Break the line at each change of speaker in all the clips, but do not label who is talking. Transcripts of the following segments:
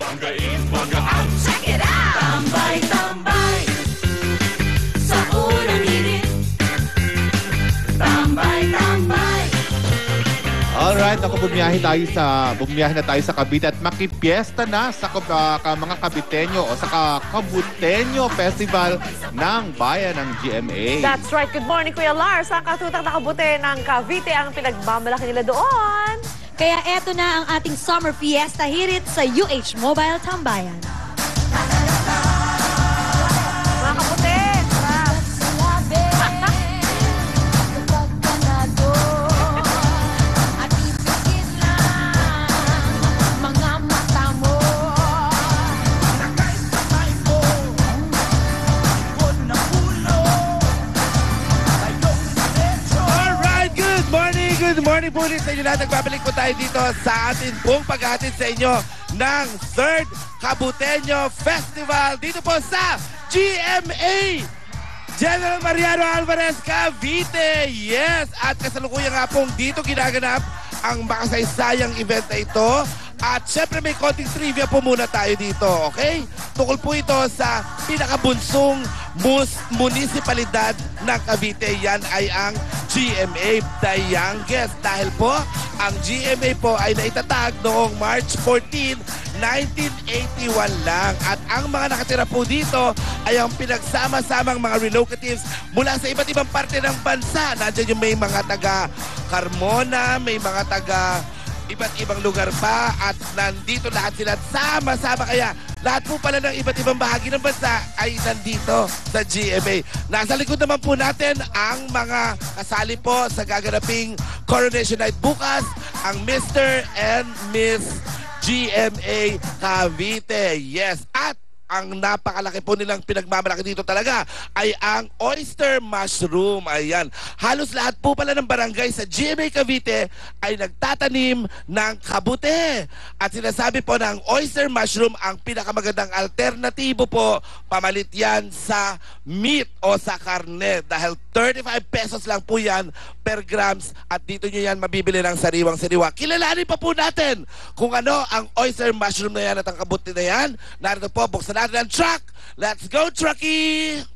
Banggain, bangga out! Check it out! Tambay, tambay sa unang hirit. Tambay, tambay.
Alright, ako bumiyahe na tayo sa Cavite at makipiesta na sa mga Caviteño o sa Kabuteño Festival ng Bayan ng GMA.
That's right. Good morning, Kuya Lars. Ang katutak na kabute ng Cavite ang pinagmamalaki nila doon.
Kaya eto na ang ating Summer Fiesta Hirit sa UH Mobile Tambayan.
Mga kabute, sarap.
Good morning po ulit sa inyo lahat. Nagbabalik po tayo dito sa atin pong paghahatid sa inyo ng 3rd Kabuteño Festival dito po sa GMA General Mariano Alvarez, Cavite. Yes! At kasalukuyan nga pong dito ginaganap ang makasaysayang event na ito. At syempre may konting trivia po muna tayo dito, okay? Tukol po ito sa pinakabunsong munisipalidad ng Cavite. Yan ay ang GMA, the youngest. Dahil po, ang GMA po ay naitatag noong March 14, 1981 lang. At ang mga nakatira po dito ay ang pinagsama-samang mga relocatives mula sa iba't ibang parte ng bansa. Nandiyan yung may mga taga Carmona, may mga taga iba't ibang lugar pa at nandito lahat sila sama-sama, kaya lahat po pala ng iba't ibang bahagi ng bansa ay nandito sa GMA. Nasa likod naman po natin ang mga kasali po sa gaganaping Coronation Night bukas, ang Mr. and Miss GMA Cavite. Yes, at ang napakalaki po nilang pinagmamalaki dito talaga ay ang oyster mushroom. Ayan. Halos lahat po pala ng barangay sa GMA Cavite ay nagtatanim ng kabute. At sinasabi po ng oyster mushroom ang pinakamagandang alternatibo po, pamalit yan sa meat o sa karne. Dahil 35 pesos lang po yan per grams at dito nyo yan mabibili ng sariwang-sariwa. Kilalanin pa po natin kung ano ang oyster mushroom na yan at ang kabute na yan. Narito po, buksan natin ang truck. Let's go, truckie!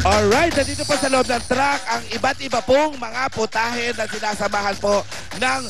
Alright, nandito po sa loob ng truck ang iba't iba pong mga putahe na sinasamahan po ng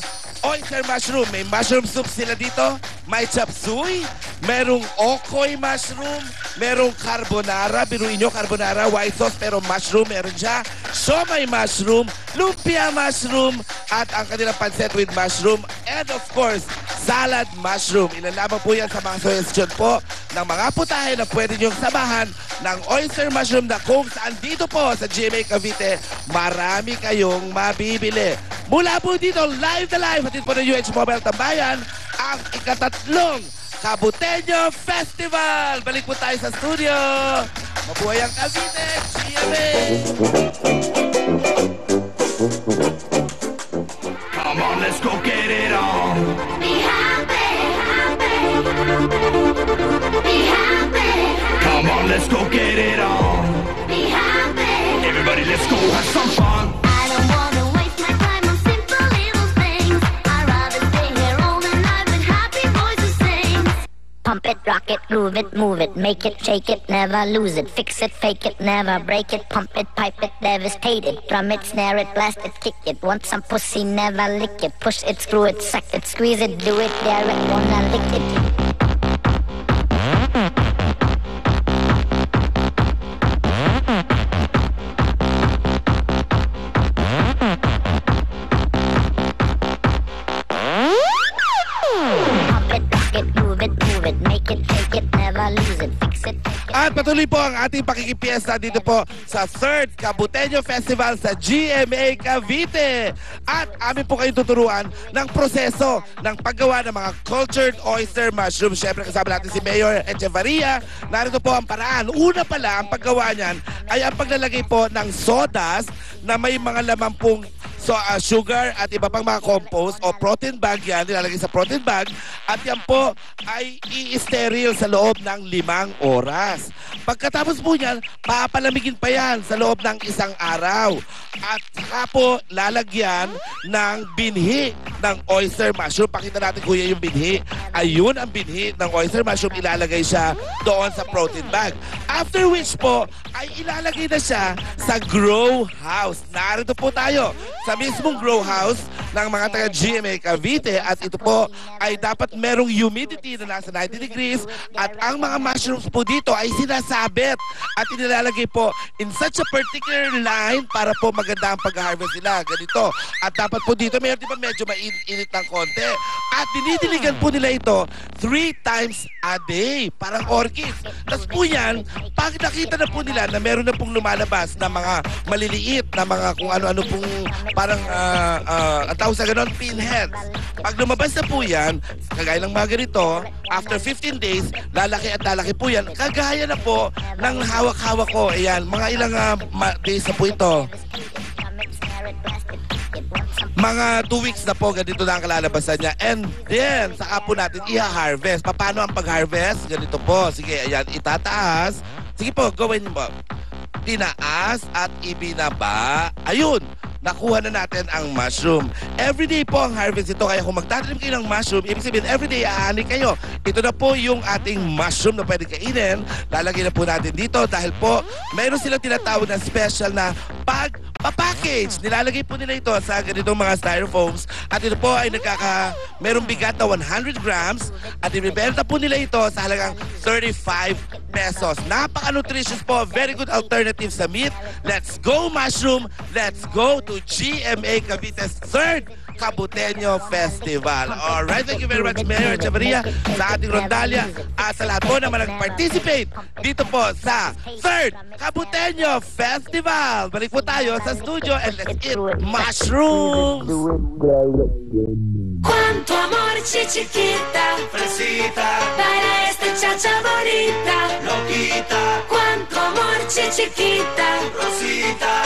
oyster mushroom. May mushroom soup sila dito, may chop suey, merong okoy mushroom, merong carbonara, biruin nyo carbonara, white sauce pero mushroom meron siya, siomai mushroom, lumpia mushroom, at ang kanilang pancit with mushroom, and of course, salad mushroom. Ilan lamang po yan sa mga suggestion po ng mga putahe na pwede nyong samahan ng oyster mushroom na kung saan dito po sa GMA Cavite, marami kayong mabibili. Mula po dito, live na live, hatid po ng UH Mobile Tambayan, ang ikatatlong Kabuteño Festival. Balik po tayo sa studio. Mabuhay ang Cavite, GMA!
Come on, let's go get it on. Be happy, happy. Be happy. Come on, let's go get it on. Be happy. Everybody, let's go have some fun. I don't wanna waste my time on simple little things. I'd rather stay here all the night with happy voices sing.
Pump it, rock it, groove it, move it, make it, shake it, never lose it, fix it, fake it, never break it, pump it, pipe it, devastate it, drum it, snare it, blast it, kick it, want some pussy, never lick it, push it, screw it, suck it, squeeze it, do it, dare it, wanna lick it.
At patuloy po ang ating pakikipiesta dito po sa 3rd Kabuteño Festival sa GMA Cavite. At amin po kayong tuturuan ng proseso ng paggawa ng mga cultured oyster mushroom. Siyempre kasama natin si Mayor Echevarria. Narito po ang paraan. Una pala, ang paggawa niyan ay ang paglalagay po ng sodas na may mga laman pong sugar at iba pang mga compost o protein bag yan, nilalagay sa protein bag at yan po ay i-steril sa loob ng 5 oras. Pagkatapos po yan, papalamigin pa yan sa loob ng 1 araw. At saka po lalagyan ng binhi ng oyster mushroom. Pakita natin kuya yung binhi. Ayun ang binhi ng oyster mushroom. Ilalagay siya doon sa protein bag. After which po ay ilalagay na siya sa grow house. Narito po tayo sa mismong grow house ng mga taga GMA Cavite at ito po ay dapat merong humidity na nasa 90 degrees at ang mga mushrooms po dito ay sinasabit at inilalagay po in such a particular line para po maganda ang pag-harvest nila. Ganito. At dapat po dito, mayroon di ba medyo mainit ng konti. At dinidiligan po nila ito 3 times a day. Parang orchids. Tapos po yan, pag nakita na po nila na meron na pong lumalabas na mga maliliit na mga kung ano-ano pong parang ang tawag sa ganon, pinheads. Pag lumabas na po yan, kagaya ng mga ganito, after 15 days, lalaki at lalaki po yan. Kagaya na po ng hawak-hawak ko. Ayan, mga ilang days na po ito. Mga 2 weeks na po, ganito na ang kalalabasan niya. And then, saka po natin i-harvest. Paano ang pag-harvest? Ganito po. Sige, ayan, itataas. Sige po, gawin mo. Tinaas at ibinaba. Ayun, nakuha na natin ang mushroom. Everyday po ang harvest ito. Kaya kung magtatanim kayo ng mushroom, ibig sabihin, everyday aani kayo. Ito na po yung ating mushroom na pwede kainin. Lalagyan na po natin dito dahil po, mayroon silang tinatawag na special na package. Nilalagay po nila ito sa ganitong mga styrofoams at ito po ay merong bigat na 100 grams at ibibenta po nila ito sa halagang 35 pesos. Napaka-nutritious po. Very good alternative sa meat. Let's go mushroom. Let's go to GMA Cavite's 3rd Kabuteño Festival. Alright, thank you very much Mayor Echevarria sa ating rondalya at sa lahat po naman nag-participate dito po sa 3rd Kabuteño Festival. Balik po tayo sa studio and let's eat mushrooms!
Cuánto amor, chiquita, fresita, para esta chacha bonita, loquita. Cuánto amor, chiquita, rosita.